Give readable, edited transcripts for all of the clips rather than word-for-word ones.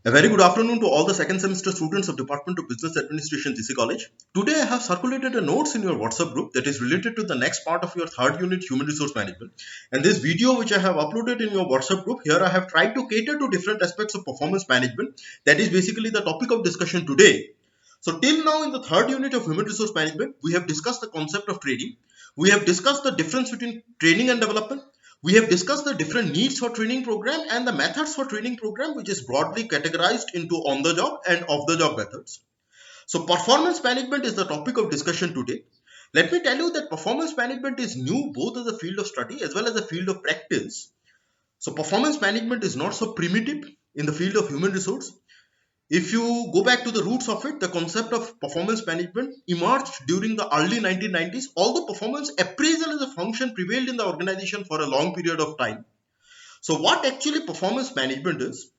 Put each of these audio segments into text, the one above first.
A very good afternoon to all the second semester students of Department of Business Administration, GC College. Today I have circulated a notes in your WhatsApp group that is related to the next part of your third unit, Human Resource Management. And this video which I have uploaded in your WhatsApp group, here I have tried to cater to different aspects of performance management. That is basically the topic of discussion today. So till now in the third unit of Human Resource Management, we have discussed the concept of training. We have discussed the difference between training and development. We have discussed the different needs for training program and the methods for training program, which is broadly categorized into on the job and off the job methods. So performance management is the topic of discussion today. Let me tell you that performance management is new both as a field of study as well as a field of practice. So performance management is not so primitive in the field of human resource. If you go back to the roots of it, the concept of performance management emerged during the early 1990s, although performance appraisal as a function prevailed in the organization for a long period of time. So what actually performance management is?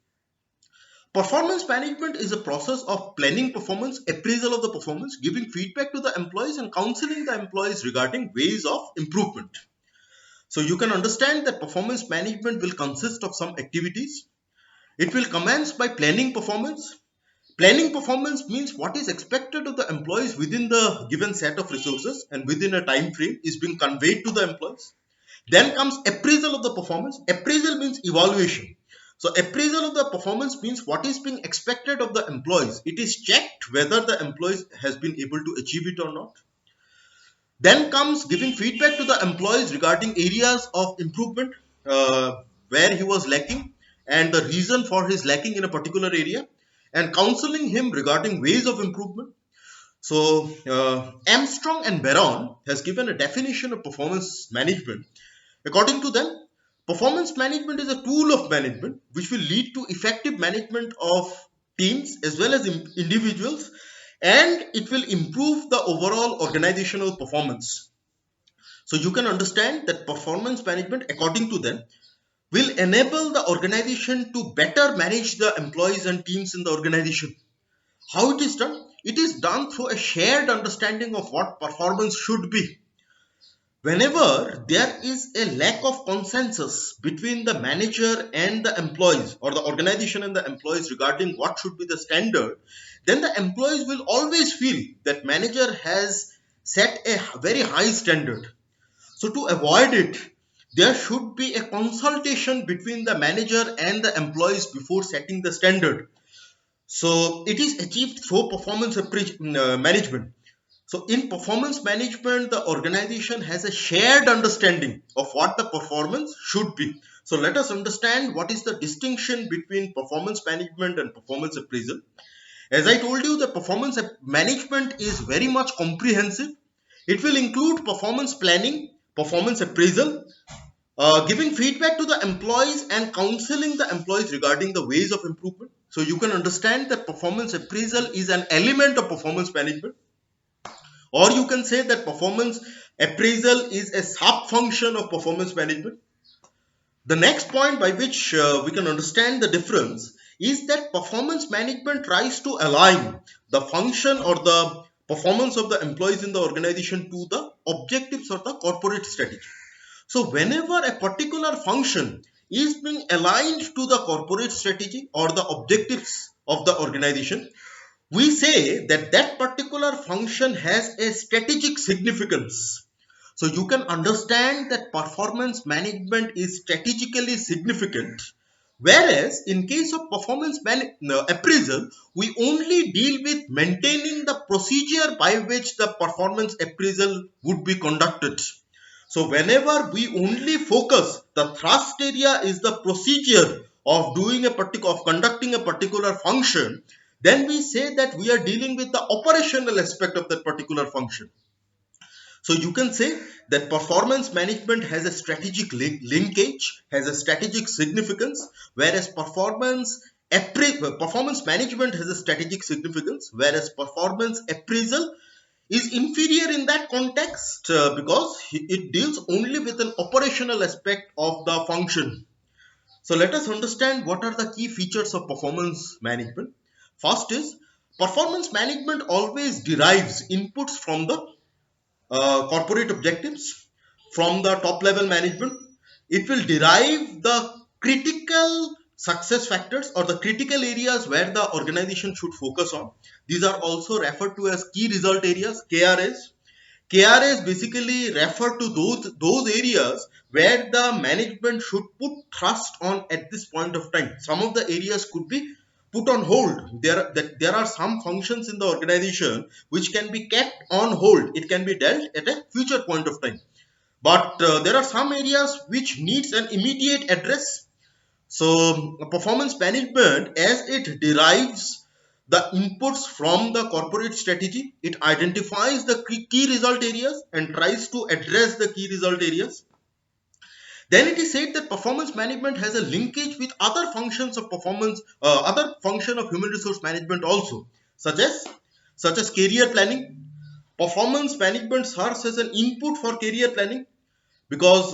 Performance management is a process of planning performance, appraisal of the performance, giving feedback to the employees and counseling the employees regarding ways of improvement. So you can understand that performance management will consist of some activities. It will commence by planning performance. Planning performance means what is expected of the employees within the given set of resources and within a time frame is being conveyed to the employees. Then comes appraisal of the performance. Appraisal means evaluation. So appraisal of the performance means what is being expected of the employees. It is checked whether the employees has been able to achieve it or not. Then comes giving feedback to the employees regarding areas of improvement where he was lacking and the reason for his lacking in a particular area, and counseling him regarding ways of improvement. So Armstrong and Baron has given a definition of performance management. According to them, performance management is a tool of management which will lead to effective management of teams as well as individuals, and it will improve the overall organizational performance. So you can understand that performance management, according to them, will enable the organization to better manage the employees and teams in the organization. How it is done? It is done through a shared understanding of what performance should be. Whenever there is a lack of consensus between the manager and the employees, or the organization and the employees regarding what should be the standard, then the employees will always feel that manager has set a very high standard. So to avoid it, there should be a consultation between the manager and the employees before setting the standard. So it is achieved through performance management. So in performance management, the organization has a shared understanding of what the performance should be. So let us understand what is the distinction between performance management and performance appraisal. As I told you, the performance management is very much comprehensive. It will include performance planning, performance appraisal, giving feedback to the employees and counseling the employees regarding the ways of improvement. So you can understand that performance appraisal is an element of performance management, or you can say that performance appraisal is a sub function of performance management. The next point by which we can understand the difference is that performance management tries to align the function or the performance of the employees in the organization to the objectives of the corporate strategy. So whenever a particular function is being aligned to the corporate strategy or the objectives of the organization, we say that that particular function has a strategic significance. So you can understand that performance management is strategically significant. Whereas in case of performance appraisal, we only deal with maintaining the procedure by which the performance appraisal would be conducted. So whenever we only focus, the thrust area is the procedure of doing a particular, of conducting a particular function, then we say that we are dealing with the operational aspect of that particular function. So you can say that performance management has a strategic linkage, has a strategic significance, whereas performance management has a strategic significance, whereas performance appraisal is inferior in that context because it deals only with an operational aspect of the function. So let us understand what are the key features of performance management. First is, performance management always derives inputs from the corporate objectives, from the top level management. It will derive the critical success factors or the critical areas where the organization should focus on. These are also referred to as key result areas, KRAs. KRAs basically refer to those areas where the management should put trust on at this point of time. Some of the areas could be put on hold. There are some functions in the organization which can be kept on hold. It can be dealt at a future point of time. But there are some areas which needs an immediate address. So performance management, as it derives the inputs from the corporate strategy, it identifies the key result areas and tries to address the key result areas. Then it is said that performance management has a linkage with other functions of performance, other function of human resource management also, such as career planning. Performance management serves as an input for career planning, because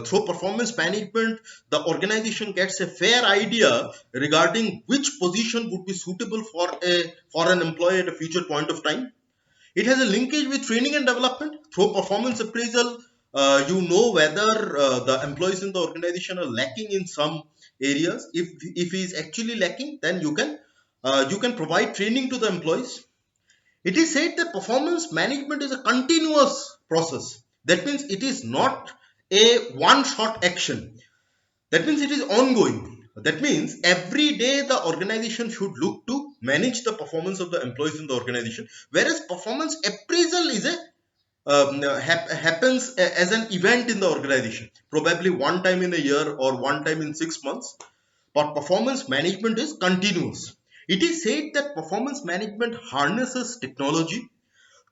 through performance management the organization gets a fair idea regarding which position would be suitable for an employee at a future point of time. It has a linkage with training and development. Through performance appraisal, you know whether the employees in the organization are lacking in some areas. If he is actually lacking, then you can provide training to the employees. It is said that performance management is a continuous process. That means it is not a one-shot action. That means it is ongoing. That means every day the organization should look to manage the performance of the employees in the organization. Whereas performance appraisal is happens as an event in the organization, probably one time in a year or one time in 6 months. But performance management is continuous. It is said that performance management harnesses technology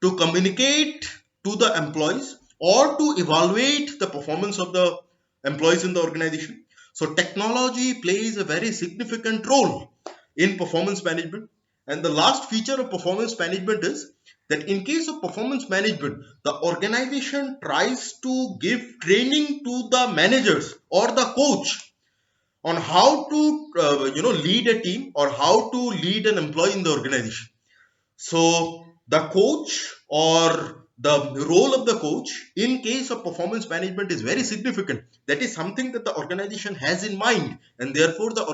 to communicate to the employees or to evaluate the performance of the employees in the organization. So technology plays a very significant role in performance management. And the last feature of performance management is that in case of performance management, the organization tries to give training to the managers or the coach on how to lead a team or how to lead an employee in the organization. So the coach or the role of the coach in case of performance management is very significant. That is something that the organization has in mind, and therefore the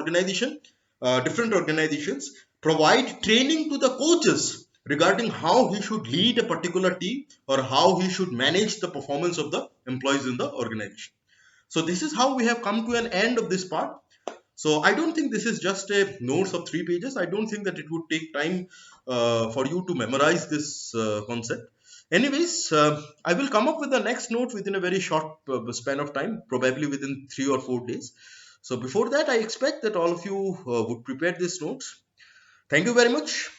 different organizations provide training to the coaches regarding how he should lead a particular team or how he should manage the performance of the employees in the organization. So this is how we have come to an end of this part. So I don't think this is just a notes of 3 pages. I don't think that it would take time for you to memorize this concept. Anyways, I will come up with the next note within a very short span of time, probably within 3 or 4 days. So before that, I expect that all of you would prepare these notes. Thank you very much.